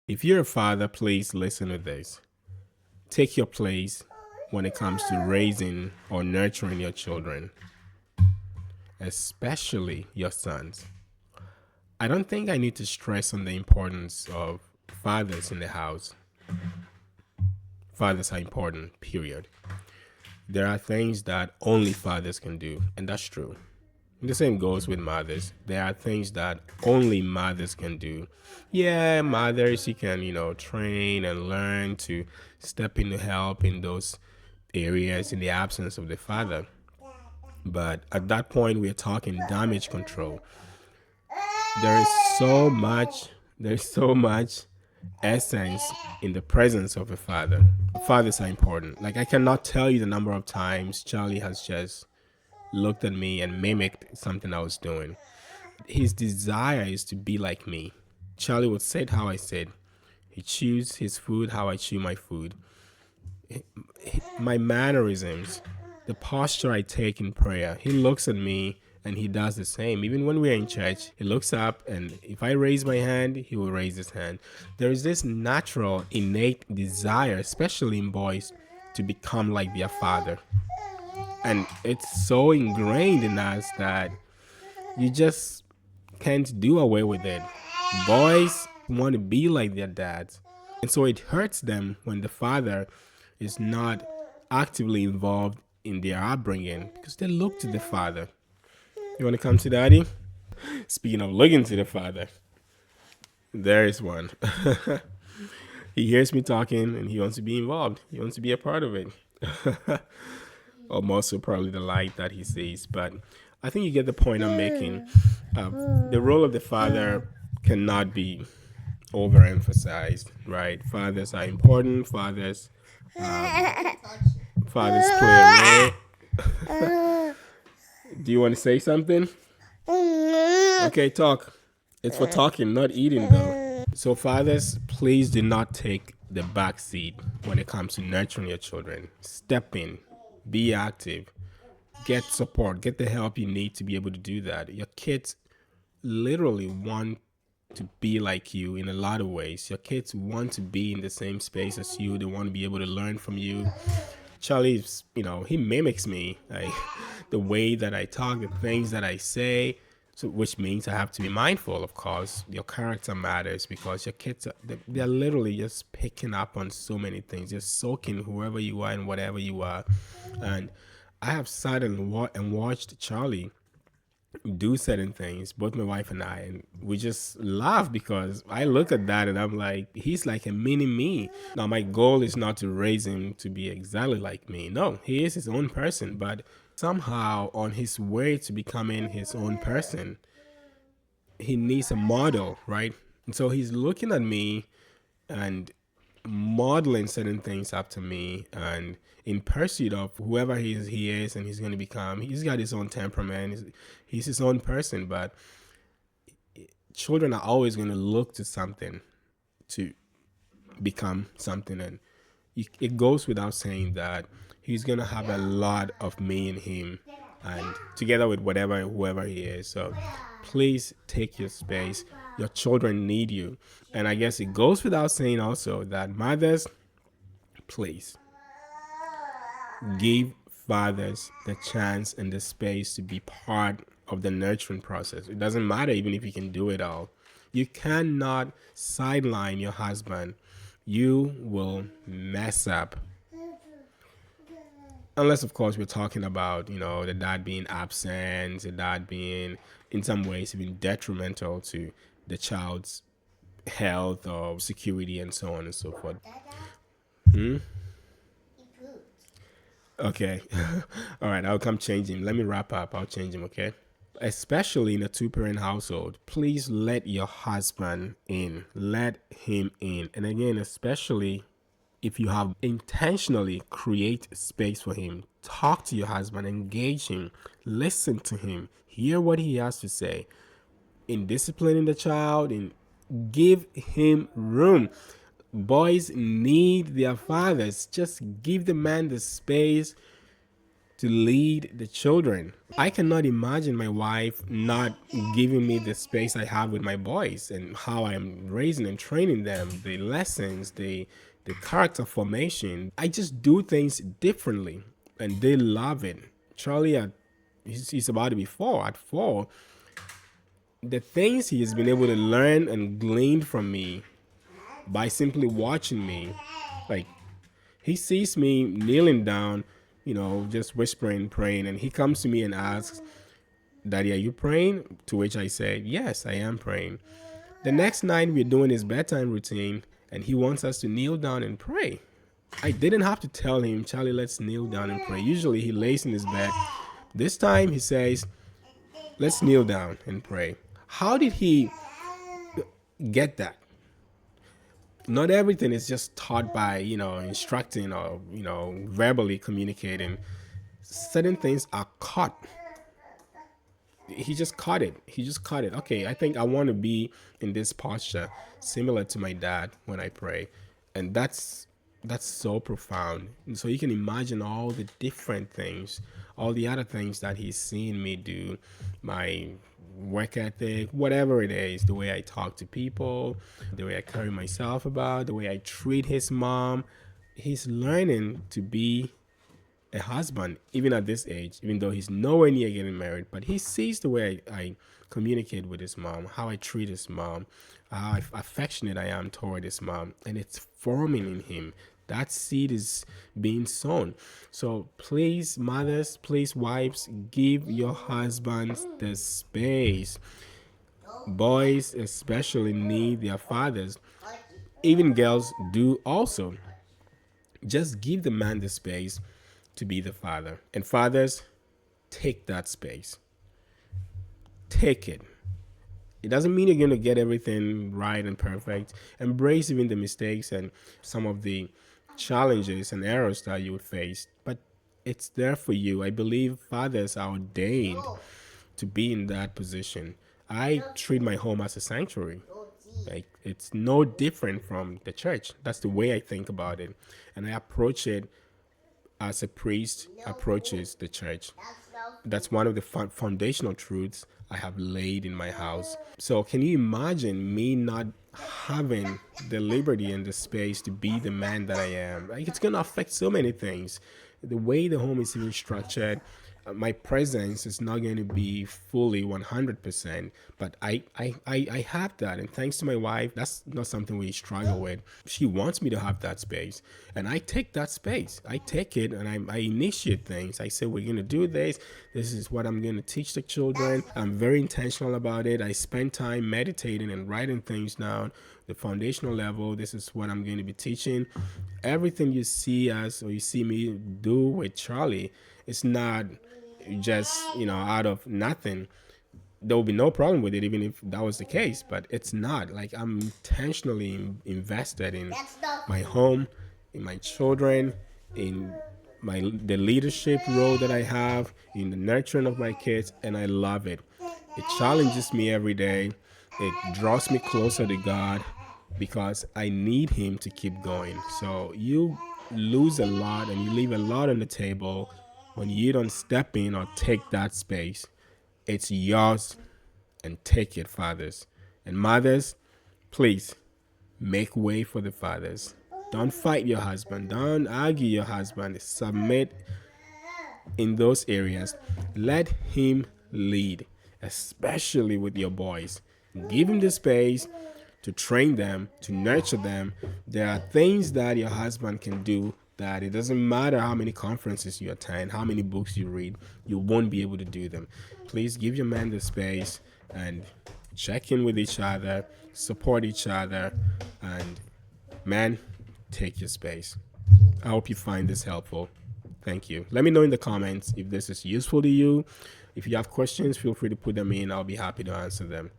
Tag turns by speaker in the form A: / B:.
A: If you're a father, please listen to this. Take your place when it comes to raising or nurturing your children, especially your sons. I don't think I need to stress on the importance of fathers in the house. Fathers are important, period. There are things that only fathers can do, and that's true. The same goes with mothers. There are things that only mothers can do. Yeah, mothers, you can, train and learn to step in to help in those areas in the absence of the father. But at that point, we're talking damage control. There is so much, there's so much essence in the presence of a father. Fathers are important. Like, I cannot tell you the number of times Charlie has just looked at me and mimicked something I was doing. His desire is to be like me. Charlie would say it how I said. He chews his food how I chew my food. My mannerisms, the posture I take in prayer. He looks at me and he does the same. Even when we're in church, he looks up and if I raise my hand, he will raise his hand. There is this natural, innate desire, especially in boys, to become like their father. And it's so ingrained in us that you just can't do away with it. Boys want to be like their dads. And so it hurts them when the father is not actively involved in their upbringing because they look to the father. You want to come to daddy? Speaking of looking to the father, there is one. He hears me talking and he wants to be involved. He wants to be a part of it. Or also probably the light that he sees. But I think you get the point I'm making. The role of the father cannot be overemphasized, right? Fathers are important. Fathers play a role. Do you want to say something? Okay, talk. It's for talking, not eating, though. So, fathers, please do not take the back seat when it comes to nurturing your children. Step in, be active, get support, get the help you need to be able to do that. Your kids literally want to be like you in a lot of ways. Your kids want to be in the same space as you. They want to be able to learn from you. Charlie's, he mimics me. The way that I talk, the things that I say. So, which means I have to be mindful, of course. Your character matters because your kids, they're literally just picking up on so many things, just soaking whoever you are and whatever you are. And I have sat and watched Charlie do certain things, both my wife and I, and we just laugh because I look at that and I'm like, he's like a mini me. Now, my goal is not to raise him to be exactly like me. No, he is his own person, but somehow on his way to becoming his own person, he needs a model, right? And so he's looking at me and modeling certain things after me and in pursuit of whoever he is and he's going to become. He's got his own temperament. He's his own person, but children are always going to look to something to become something. And it goes without saying that he's going to have a lot of me in him and together with whoever he is. So please take your space. Your children need you. And I guess it goes without saying also that mothers, please give fathers the chance and the space to be part of the nurturing process. It doesn't matter even if you can do it all. You cannot sideline your husband. You will mess up. Unless, of course, we're talking about, the dad being absent, the dad being, in some ways, even detrimental to the child's health or security and so on and so forth. Okay. All right, I'll come change him. Let me wrap up. I'll change him, okay? Especially in a two-parent household, please let your husband in. Let him in. And again, especially if you have intentionally create space for him, talk to your husband, engage him, listen to him, hear what he has to say. In disciplining the child, and give him room. Boys need their fathers. Just give the man the space to lead the children. I cannot imagine my wife not giving me the space I have with my boys and how I'm raising and training them, the lessons, the character formation. I just do things differently and they love it. Charlie, he's about to be 4. At 4, the things he has been able to learn and glean from me by simply watching me, like he sees me kneeling down, just whispering, praying, and he comes to me and asks, Daddy, are you praying? To which I say, yes, I am praying. The next night, we're doing his bedtime routine, and he wants us to kneel down and pray. I didn't have to tell him, Charlie, let's kneel down and pray. Usually, he lays in his bed. This time, he says, let's kneel down and pray. How did he get that? Not everything is just taught by, instructing or, verbally communicating. Certain things are caught. He just caught it. Okay, I think I want to be in this posture similar to my dad when I pray. And that's so profound. And so you can imagine all the different things, all the other things that he's seen me do, my work ethic, whatever it is, the way I talk to people, the way I carry myself about, the way I treat his mom. He's learning to be a husband, even at this age, even though he's nowhere near getting married, but he sees the way I communicate with his mom, how I treat his mom, how affectionate I am toward his mom, and it's forming in him. That seed is being sown. So please, mothers, please, wives, give your husbands the space. Boys especially need their fathers. Even girls do also. Just give the man the space to be the father. And fathers, take that space. Take it. It doesn't mean you're going to get everything right and perfect. Embrace even the mistakes and some of the challenges and errors that you would face. But it's there for you. I believe fathers are ordained to be in that position. I treat my home as a sanctuary. Like, it's no different from the church. That's the way I think about it. And I approach it as a priest approaches the church. That's one of the foundational truths I have laid in my house. So can you imagine me not having the liberty and the space to be the man that I am? Like, it's going to affect so many things. The way the home is even structured, my presence is not going to be fully 100%, but I have that, and thanks to my wife, that's not something we struggle with. She wants me to have that space, and I take that space. I take it, and I initiate things. I say, we're going to do this. This is what I'm going to teach the children. I'm very intentional about it. I spend time meditating and writing things down. The foundational level, this is what I'm going to be teaching. Everything you see us, or you see me do with Charlie, it's not just, out of nothing. There will be no problem with it, even if that was the case, but it's not. Like, I'm intentionally invested in my home, in my children, in the leadership role that I have, in the nurturing of my kids, and I love it. It challenges me every day. It draws me closer to God because I need him to keep going. So you lose a lot and you leave a lot on the table when you don't step in or take that space. It's yours, and take it, fathers. And mothers, please make way for the fathers. Don't fight your husband. Don't argue your husband. Submit in those areas. Let him lead, especially with your boys. Give him the space to train them, to nurture them. There are things that your husband can do that it doesn't matter how many conferences you attend, how many books you read, you won't be able to do them. Please give your man the space and check in with each other, support each other, and man, take your space. I hope you find this helpful. Thank you. Let me know in the comments if this is useful to you. If you have questions, feel free to put them in. I'll be happy to answer them.